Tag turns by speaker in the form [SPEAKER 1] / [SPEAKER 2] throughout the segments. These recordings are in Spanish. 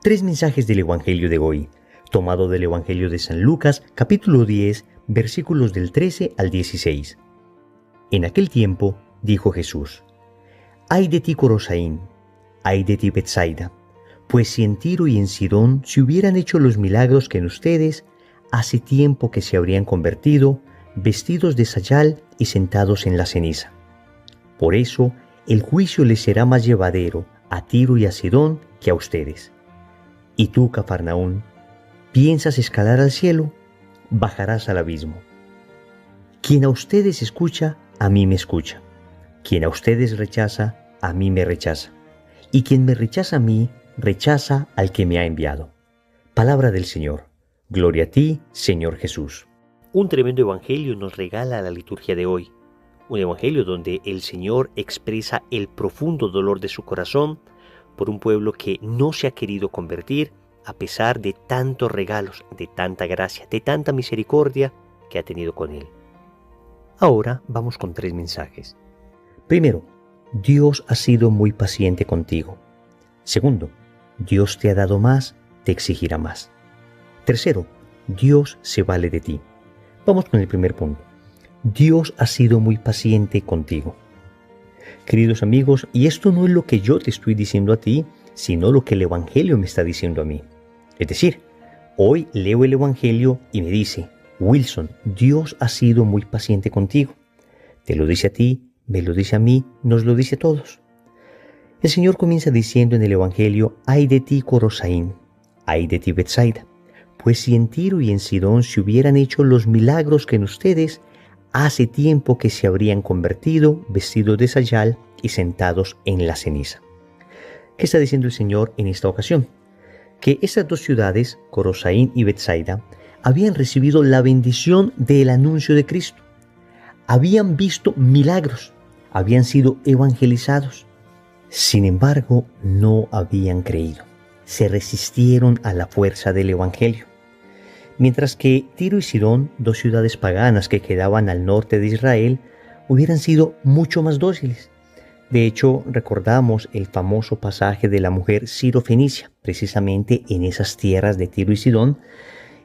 [SPEAKER 1] Tres mensajes del Evangelio de hoy, tomado del Evangelio de San Lucas, capítulo 10, versículos del 13 al 16. En aquel tiempo, dijo Jesús: «Ay de ti, Corosaín, ay de ti, Betsaida, pues si en Tiro y en Sidón se hubieran hecho los milagros que en ustedes, hace tiempo que se habrían convertido, vestidos de sayal y sentados en la ceniza. Por eso, el juicio les será más llevadero a Tiro y a Sidón que a ustedes. Y tú, Cafarnaún, ¿piensas escalar al cielo? Bajarás al abismo. Quien a ustedes escucha, a mí me escucha. Quien a ustedes rechaza, a mí me rechaza. Y quien me rechaza a mí, rechaza al que me ha enviado». Palabra del Señor. Gloria a ti, Señor Jesús. Un tremendo evangelio nos regala la liturgia de hoy. Un evangelio donde el Señor expresa el profundo dolor de su corazón por un pueblo que no se ha querido convertir a pesar de tantos regalos, de tanta gracia, de tanta misericordia que ha tenido con él. Ahora vamos con tres mensajes. Primero, Dios ha sido muy paciente contigo. Segundo, Dios te ha dado más, te exigirá más. Tercero, Dios se vale de ti. Vamos con el primer punto. Dios ha sido muy paciente contigo. Queridos amigos, y esto no es lo que yo te estoy diciendo a ti, sino lo que el Evangelio me está diciendo a mí. Es decir, hoy leo el Evangelio y me dice: Wilson, Dios ha sido muy paciente contigo. Te lo dice a ti, me lo dice a mí, nos lo dice a todos. El Señor comienza diciendo en el Evangelio: ay de ti, Corosaín, ay de ti, Betsaida, pues si en Tiro y en Sidón se hubieran hecho los milagros que en ustedes, hace tiempo que se habrían convertido, vestidos de sayal y sentados en la ceniza. ¿Qué está diciendo el Señor en esta ocasión? Que estas dos ciudades, Corosaín y Betsaida, habían recibido la bendición del anuncio de Cristo. Habían visto milagros, habían sido evangelizados. Sin embargo, no habían creído. Se resistieron a la fuerza del Evangelio. Mientras que Tiro y Sidón, dos ciudades paganas que quedaban al norte de Israel, hubieran sido mucho más dóciles. De hecho, recordamos el famoso pasaje de la mujer sirofenicia, precisamente en esas tierras de Tiro y Sidón.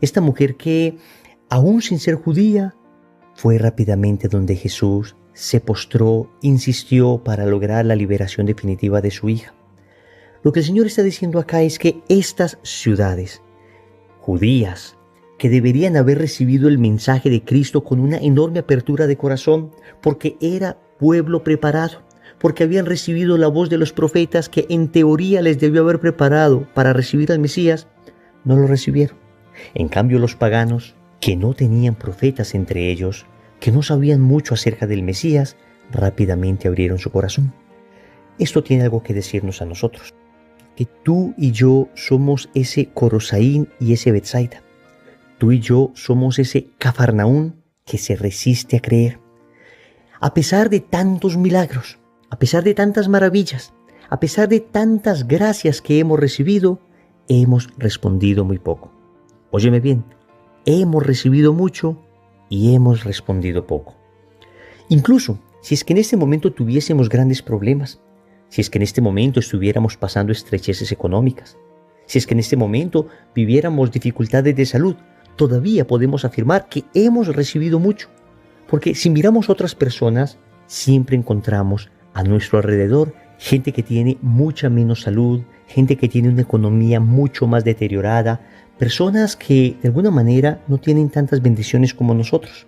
[SPEAKER 1] Esta mujer que, aún sin ser judía, fue rápidamente donde Jesús, se postró, insistió para lograr la liberación definitiva de su hija. Lo que el Señor está diciendo acá es que estas ciudades judías, que deberían haber recibido el mensaje de Cristo con una enorme apertura de corazón, porque era pueblo preparado, porque habían recibido la voz de los profetas que en teoría les debió haber preparado para recibir al Mesías, no lo recibieron. En cambio, los paganos, que no tenían profetas entre ellos, que no sabían mucho acerca del Mesías, rápidamente abrieron su corazón. Esto tiene algo que decirnos a nosotros, que tú y yo somos ese Corosaín y ese Betsaida. Tú y yo somos ese Cafarnaún que se resiste a creer. A pesar de tantos milagros, a pesar de tantas maravillas, a pesar de tantas gracias que hemos recibido, hemos respondido muy poco. Óyeme bien, hemos recibido mucho y hemos respondido poco. Incluso si es que en este momento tuviésemos grandes problemas, si es que en este momento estuviéramos pasando estrecheces económicas, si es que en este momento viviéramos dificultades de salud, todavía podemos afirmar que hemos recibido mucho, porque si miramos a otras personas, siempre encontramos a nuestro alrededor gente que tiene mucha menos salud, gente que tiene una economía mucho más deteriorada, personas que de alguna manera no tienen tantas bendiciones como nosotros.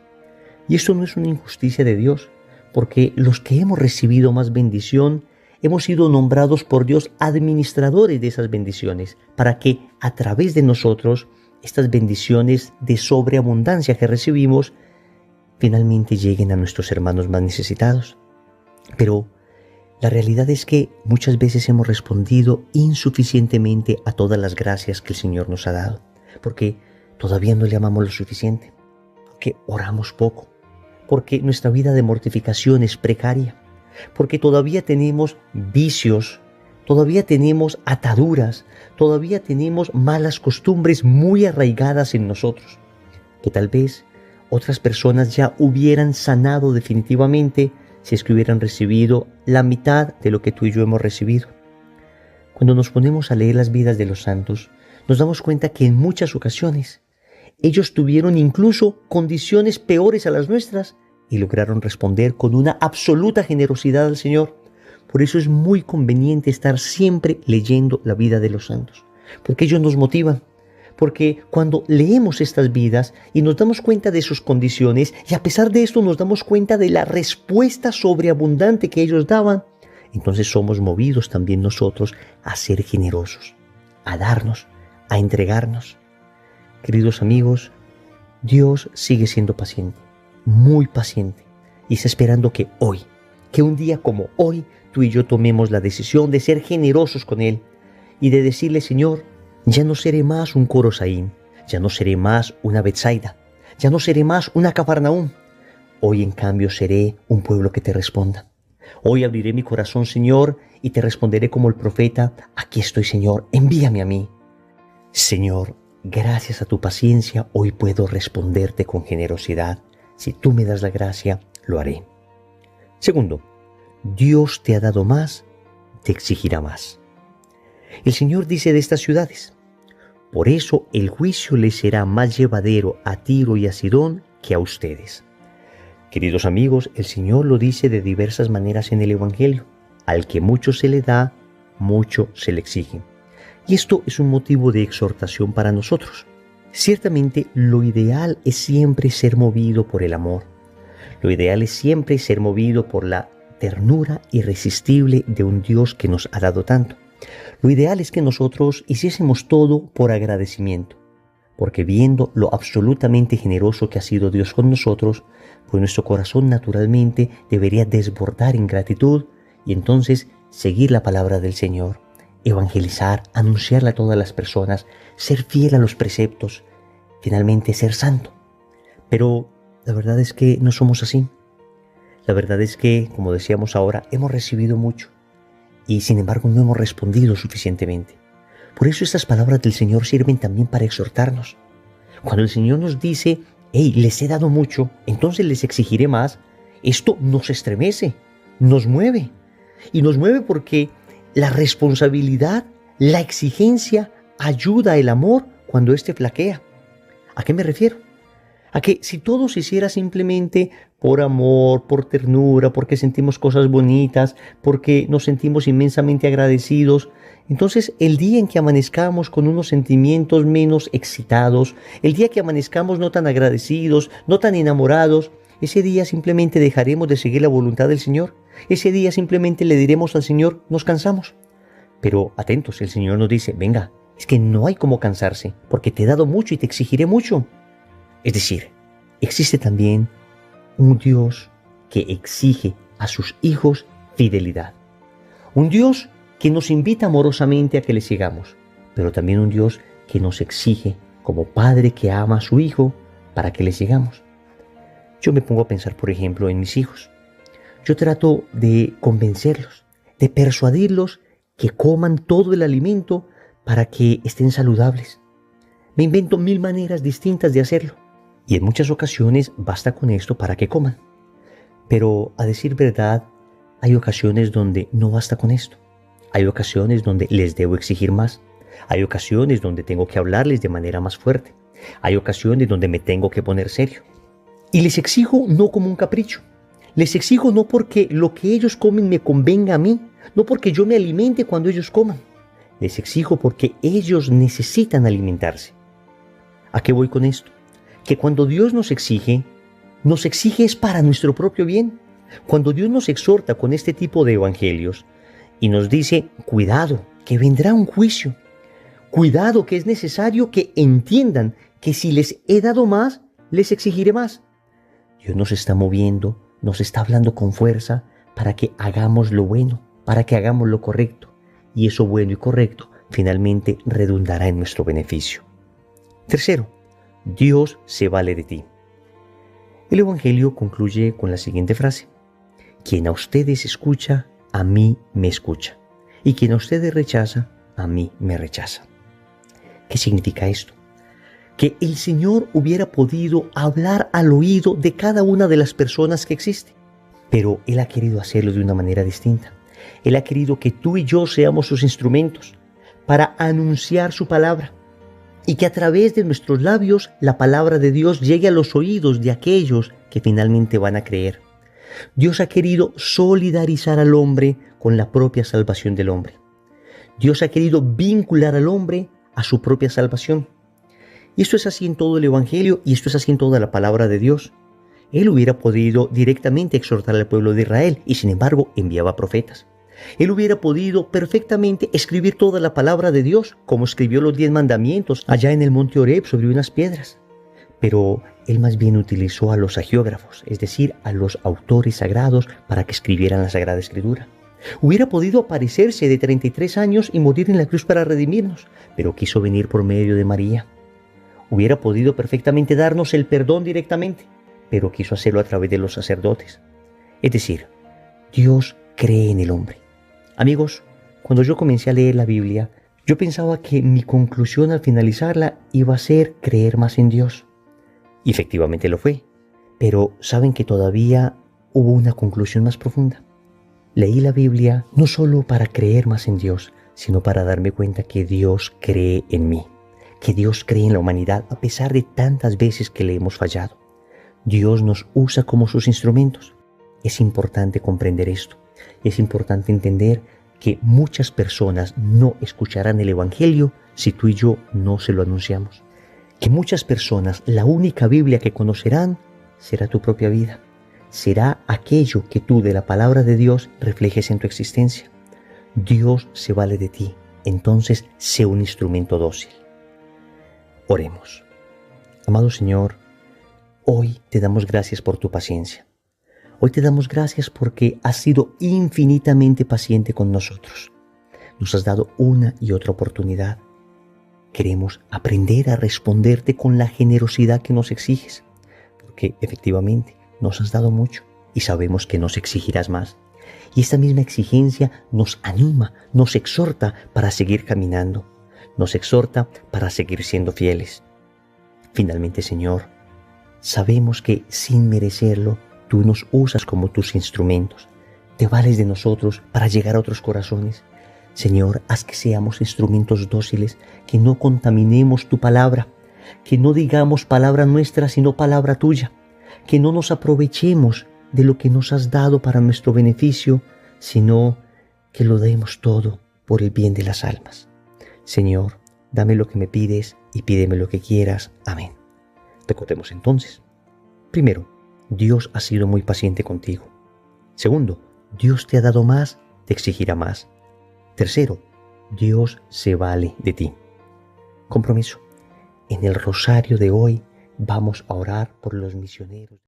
[SPEAKER 1] Y esto no es una injusticia de Dios, porque los que hemos recibido más bendición, hemos sido nombrados por Dios administradores de esas bendiciones, para que a través de nosotros estas bendiciones de sobreabundancia que recibimos finalmente lleguen a nuestros hermanos más necesitados. Pero la realidad es que muchas veces hemos respondido insuficientemente a todas las gracias que el Señor nos ha dado, porque todavía no le amamos lo suficiente, porque oramos poco, porque nuestra vida de mortificación es precaria, porque todavía tenemos vicios, todavía tenemos ataduras, todavía tenemos malas costumbres muy arraigadas en nosotros, que tal vez otras personas ya hubieran sanado definitivamente si es que hubieran recibido la mitad de lo que tú y yo hemos recibido. Cuando nos ponemos a leer las vidas de los santos, nos damos cuenta que en muchas ocasiones ellos tuvieron incluso condiciones peores a las nuestras y lograron responder con una absoluta generosidad al Señor. Por eso es muy conveniente estar siempre leyendo la vida de los santos, porque ellos nos motivan. Porque cuando leemos estas vidas y nos damos cuenta de sus condiciones y a pesar de esto nos damos cuenta de la respuesta sobreabundante que ellos daban, entonces somos movidos también nosotros a ser generosos, a darnos, a entregarnos. Queridos amigos, Dios sigue siendo paciente, muy paciente, y está esperando que hoy, que un día como hoy, tú y yo tomemos la decisión de ser generosos con Él y de decirle: Señor, ya no seré más un Corosaín, ya no seré más una Betsaida, ya no seré más una Cafarnaúm. Hoy en cambio seré un pueblo que te responda. Hoy abriré mi corazón, Señor, y te responderé como el profeta: aquí estoy, Señor, envíame a mí. Señor, gracias a tu paciencia, hoy puedo responderte con generosidad. Si tú me das la gracia, lo haré. Segundo, Dios te ha dado más, te exigirá más. El Señor dice de estas ciudades: por eso el juicio les será más llevadero a Tiro y a Sidón que a ustedes. Queridos amigos, el Señor lo dice de diversas maneras en el Evangelio. Al que mucho se le da, mucho se le exige. Y esto es un motivo de exhortación para nosotros. Ciertamente, lo ideal es siempre ser movido por el amor. Lo ideal es siempre ser movido por la ternura irresistible de un Dios que nos ha dado tanto. Lo ideal es que nosotros hiciésemos todo por agradecimiento, porque viendo lo absolutamente generoso que ha sido Dios con nosotros, pues nuestro corazón naturalmente debería desbordar en gratitud y entonces seguir la palabra del Señor, evangelizar, anunciarla a todas las personas, ser fiel a los preceptos, finalmente ser santo. Pero la verdad es que no somos así. La verdad es que, como decíamos ahora, hemos recibido mucho y sin embargo no hemos respondido suficientemente. Por eso estas palabras del Señor sirven también para exhortarnos. Cuando el Señor nos dice: hey, les he dado mucho, entonces les exigiré más, esto nos estremece, nos mueve. Y nos mueve porque la responsabilidad, la exigencia, ayuda el amor cuando éste flaquea. ¿A qué me refiero? A que si todo se hiciera simplemente por amor, por ternura, porque sentimos cosas bonitas, porque nos sentimos inmensamente agradecidos, entonces el día en que amanezcamos con unos sentimientos menos excitados, el día que amanezcamos no tan agradecidos, no tan enamorados, ese día simplemente dejaremos de seguir la voluntad del Señor. Ese día simplemente le diremos al Señor: nos cansamos. Pero atentos, el Señor nos dice: venga, es que no hay cómo cansarse, porque te he dado mucho y te exigiré mucho. Es decir, existe también un Dios que exige a sus hijos fidelidad. Un Dios que nos invita amorosamente a que le sigamos, pero también un Dios que nos exige como padre que ama a su hijo para que le sigamos. Yo me pongo a pensar, por ejemplo, en mis hijos. Yo trato de convencerlos, de persuadirlos que coman todo el alimento para que estén saludables. Me invento 1000 maneras distintas de hacerlo. Y en muchas ocasiones basta con esto para que coman. Pero a decir verdad, hay ocasiones donde no basta con esto. Hay ocasiones donde les debo exigir más. Hay ocasiones donde tengo que hablarles de manera más fuerte. Hay ocasiones donde me tengo que poner serio. Y les exijo no como un capricho. Les exijo no porque lo que ellos comen me convenga a mí, no porque yo me alimente cuando ellos coman. Les exijo porque ellos necesitan alimentarse. ¿A qué voy con esto? Que cuando Dios nos exige es para nuestro propio bien. Cuando Dios nos exhorta con este tipo de evangelios y nos dice: cuidado, que vendrá un juicio. Cuidado, que es necesario que entiendan que si les he dado más, les exigiré más. Dios nos está moviendo, nos está hablando con fuerza para que hagamos lo bueno, para que hagamos lo correcto. Y eso bueno y correcto finalmente redundará en nuestro beneficio. Tercero, Dios se vale de ti. El Evangelio concluye con la siguiente frase: quien a ustedes escucha, a mí me escucha. Y quien a ustedes rechaza, a mí me rechaza. ¿Qué significa esto? Que el Señor hubiera podido hablar al oído de cada una de las personas que existe, pero Él ha querido hacerlo de una manera distinta. Él ha querido que tú y yo seamos sus instrumentos para anunciar su palabra y que a través de nuestros labios la palabra de Dios llegue a los oídos de aquellos que finalmente van a creer. Dios ha querido solidarizar al hombre con la propia salvación del hombre. Dios ha querido vincular al hombre a su propia salvación. Y esto es así en todo el Evangelio y esto es así en toda la palabra de Dios. Él hubiera podido directamente exhortar al pueblo de Israel y sin embargo enviaba profetas. Él hubiera podido perfectamente escribir toda la palabra de Dios, como escribió los 10 mandamientos allá en el monte Horeb sobre unas piedras. Pero él más bien utilizó a los agiógrafos, es decir, a los autores sagrados para que escribieran la Sagrada Escritura. Hubiera podido aparecerse de 33 años y morir en la cruz para redimirnos, pero quiso venir por medio de María. Hubiera podido perfectamente darnos el perdón directamente, pero quiso hacerlo a través de los sacerdotes. Es decir, Dios cree en el hombre. Amigos, cuando yo comencé a leer la Biblia, yo pensaba que mi conclusión al finalizarla iba a ser creer más en Dios. Y efectivamente lo fue. Pero ¿saben que todavía hubo una conclusión más profunda? Leí la Biblia no solo para creer más en Dios, sino para darme cuenta que Dios cree en mí, que Dios cree en la humanidad a pesar de tantas veces que le hemos fallado. Dios nos usa como sus instrumentos. Es importante comprender esto. Es importante entender que muchas personas no escucharán el Evangelio si tú y yo no se lo anunciamos. Que muchas personas, la única Biblia que conocerán será tu propia vida. Será aquello que tú de la palabra de Dios reflejes en tu existencia. Dios se vale de ti. Entonces, sé un instrumento dócil. Oremos. Amado Señor, hoy te damos gracias por tu paciencia. Hoy te damos gracias porque has sido infinitamente paciente con nosotros. Nos has dado una y otra oportunidad. Queremos aprender a responderte con la generosidad que nos exiges, porque efectivamente nos has dado mucho y sabemos que nos exigirás más. Y esta misma exigencia nos anima, nos exhorta para seguir caminando, nos exhorta para seguir siendo fieles. Finalmente, Señor, sabemos que sin merecerlo, tú nos usas como tus instrumentos. Te vales de nosotros para llegar a otros corazones. Señor, haz que seamos instrumentos dóciles, que no contaminemos tu palabra, que no digamos palabra nuestra, sino palabra tuya, que no nos aprovechemos de lo que nos has dado para nuestro beneficio, sino que lo demos todo por el bien de las almas. Señor, dame lo que me pides y pídeme lo que quieras. Amén. Recordemos entonces. Primero, Dios ha sido muy paciente contigo. Segundo, Dios te ha dado más, te exigirá más. Tercero, Dios se vale de ti. Compromiso. En el rosario de hoy vamos a orar por los misioneros.